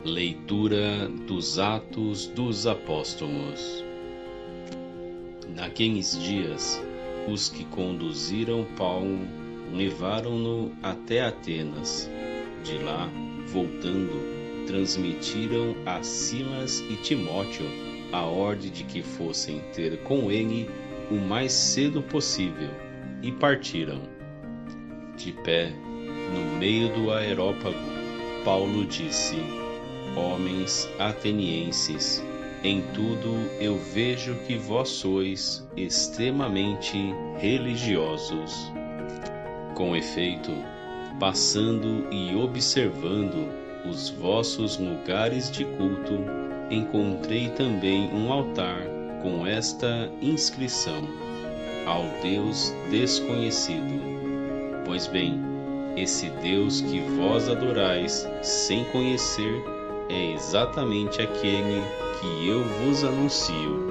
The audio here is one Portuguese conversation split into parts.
Leitura dos Atos dos Apóstolos. Naqueles dias, os que conduziram Paulo levaram-no até Atenas. De lá, voltando, transmitiram a Silas e Timóteo a ordem de que fossem ter com ele o mais cedo possível, e partiram. De pé, no meio do aerópago, Paulo disse: Homens atenienses, em tudo eu vejo que vós sois extremamente religiosos. Com efeito, passando e observando os vossos lugares de culto, encontrei também um altar com esta inscrição: Ao Deus desconhecido. Pois bem, esse Deus que vós adorais sem conhecer é exatamente aquele que eu vos anuncio.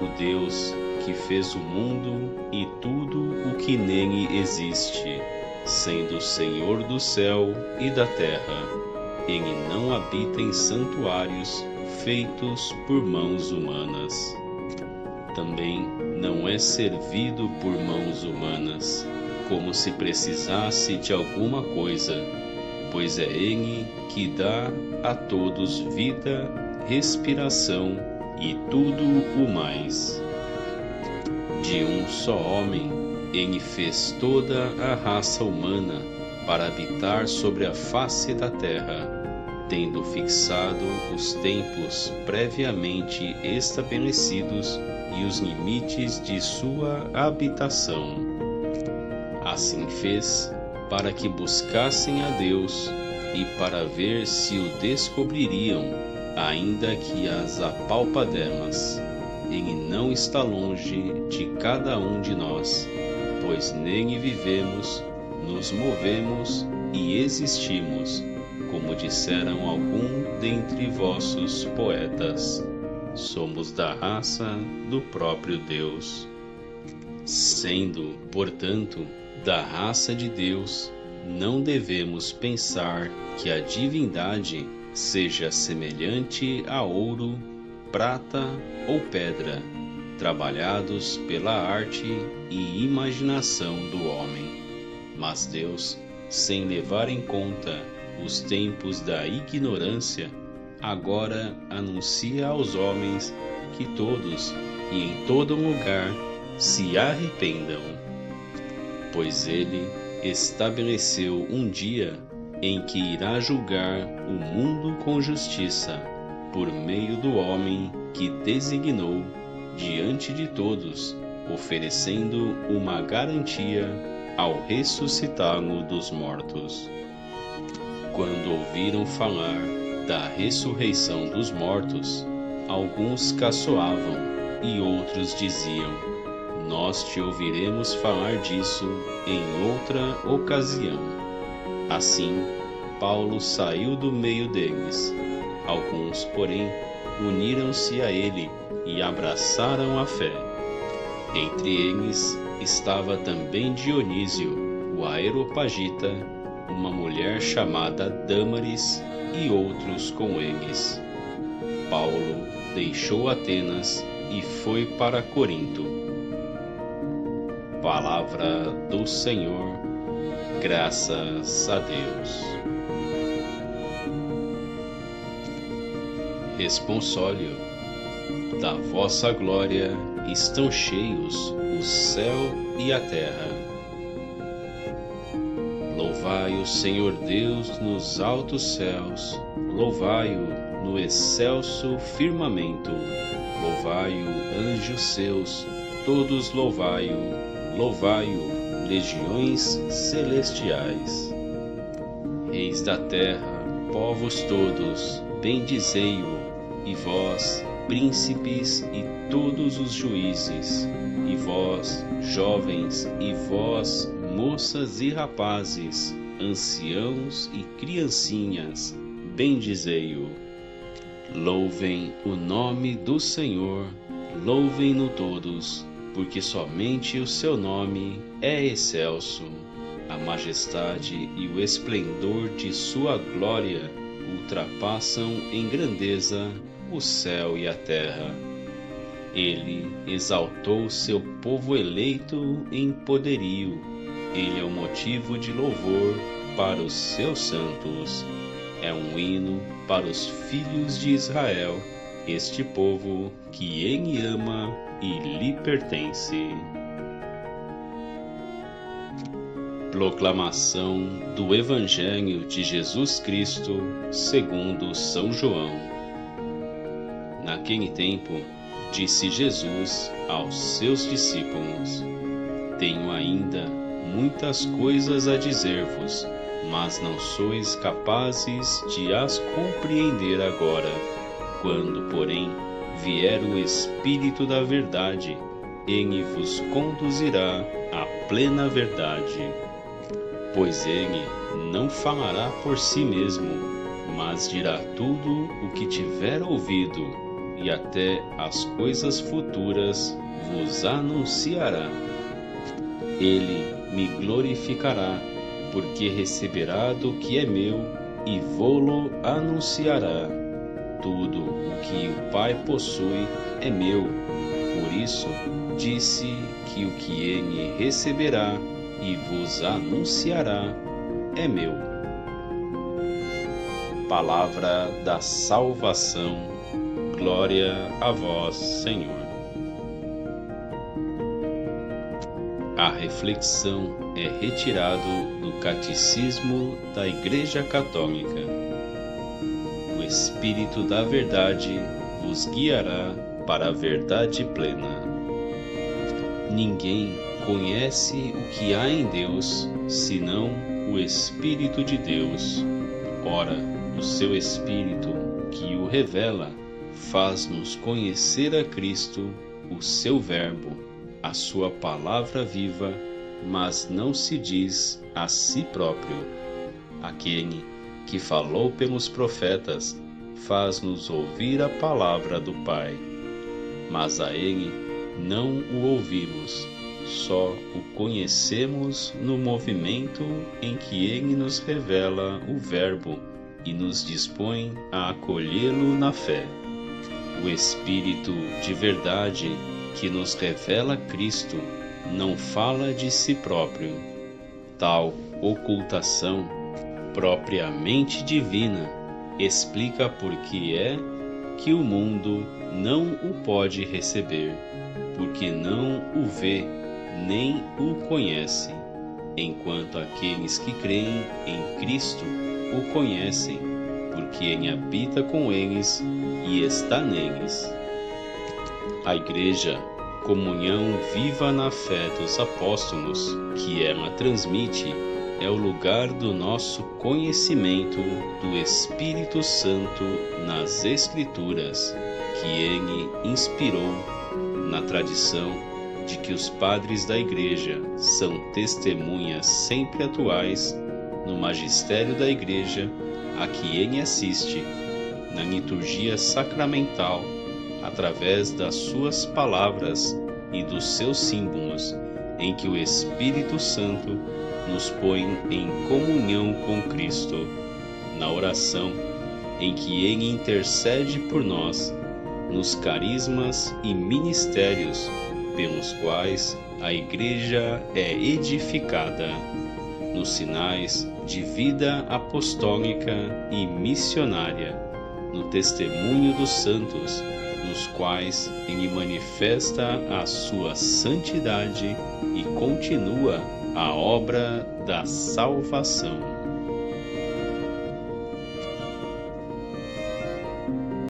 O Deus que fez o mundo e tudo o que nele existe, sendo Senhor do céu e da terra. Ele não habita em santuários feitos por mãos humanas. Também não é servido por mãos humanas, como se precisasse de alguma coisa, pois é Ele que dá a todos vida, respiração e tudo o mais. De um só homem, Ele fez toda a raça humana para habitar sobre a face da terra, tendo fixado os tempos previamente estabelecidos e os limites de sua habitação. Assim fez para que buscassem a Deus e para ver se o descobririam, ainda que as apalpademas. Ele não está longe de cada um de nós, pois nele vivemos, nos movemos e existimos, como disseram algum dentre vossos poetas. Somos da raça do próprio Deus. Sendo, portanto, da raça de Deus, não devemos pensar que a divindade seja semelhante a ouro, prata ou pedra, trabalhados pela arte e imaginação do homem. Mas Deus, sem levar em conta os tempos da ignorância, agora anuncia aos homens que todos e em todo lugar se arrependam. Pois ele estabeleceu um dia em que irá julgar o mundo com justiça, por meio do homem que designou diante de todos, oferecendo uma garantia ao ressuscitá-lo dos mortos. Quando ouviram falar da ressurreição dos mortos, alguns caçoavam e outros diziam: Nós te ouviremos falar disso em outra ocasião. Assim, Paulo saiu do meio deles. Alguns, porém, uniram-se a ele e abraçaram a fé. Entre eles estava também Dionísio, o Areopagita, uma mulher chamada Dâmaris e outros com eles. Paulo deixou Atenas e foi para Corinto. Palavra do Senhor, graças a Deus. Responsório: da vossa glória estão cheios o céu e a terra. Louvai o Senhor Deus nos altos céus, louvai-o no excelso firmamento, louvai-o, anjos seus, todos louvai-o. Louvai-o, legiões celestiais. Reis da terra, povos todos, bendizei-o, e vós, príncipes e todos os juízes, e vós, jovens, e vós, moças e rapazes, anciãos e criancinhas, bendizei-o. Louvem o nome do Senhor, louvem-no todos, porque somente o seu nome é excelso. A majestade e o esplendor de sua glória ultrapassam em grandeza o céu e a terra. Ele exaltou seu povo eleito em poderio. Ele é um motivo de louvor para os seus santos. É um hino para os filhos de Israel, este povo que ele ama e lhe pertence. Proclamação do Evangelho de Jesus Cristo segundo São João. Naquele tempo, disse Jesus aos seus discípulos: Tenho ainda muitas coisas a dizer-vos, mas não sois capazes de as compreender agora. Quando, porém, vier o Espírito da verdade, ele vos conduzirá à plena verdade. Pois ele não falará por si mesmo, mas dirá tudo o que tiver ouvido, e até as coisas futuras vos anunciará. Ele me glorificará, porque receberá do que é meu e vô-lo anunciará. Tudo o que o Pai possui é meu, por isso disse que o que ele receberá e vos anunciará é meu. Palavra da salvação. Glória a vós, Senhor. A reflexão é retirada do Catecismo da Igreja Católica. O Espírito da Verdade vos guiará para a verdade plena. Ninguém conhece o que há em Deus, senão o Espírito de Deus. Ora, o seu Espírito, que o revela, faz-nos conhecer a Cristo, o seu Verbo, a sua palavra viva, mas não se diz a si próprio. Aquele que falou pelos profetas faz-nos ouvir a palavra do Pai. Mas a ele não o ouvimos, só o conhecemos no movimento em que ele nos revela o Verbo e nos dispõe a acolhê-lo na fé. O Espírito de verdade que nos revela Cristo não fala de si próprio. Tal ocultação, propriamente divina, explica por que é que o mundo não o pode receber, porque não o vê nem o conhece, enquanto aqueles que creem em Cristo o conhecem, porque ele habita com eles e está neles. A Igreja, comunhão viva na fé dos apóstolos, que ela transmite, é o lugar do nosso conhecimento do Espírito Santo nas Escrituras, que ele inspirou na tradição de que os padres da Igreja são testemunhas sempre atuais no magistério da Igreja a que ele assiste, na liturgia sacramental, através das suas palavras e dos seus símbolos, em que o Espírito Santo nos põe em comunhão com Cristo, na oração em que ele intercede por nós, nos carismas e ministérios pelos quais a Igreja é edificada, nos sinais de vida apostólica e missionária, no testemunho dos santos, nos quais ele manifesta a sua santidade e continua a obra da salvação.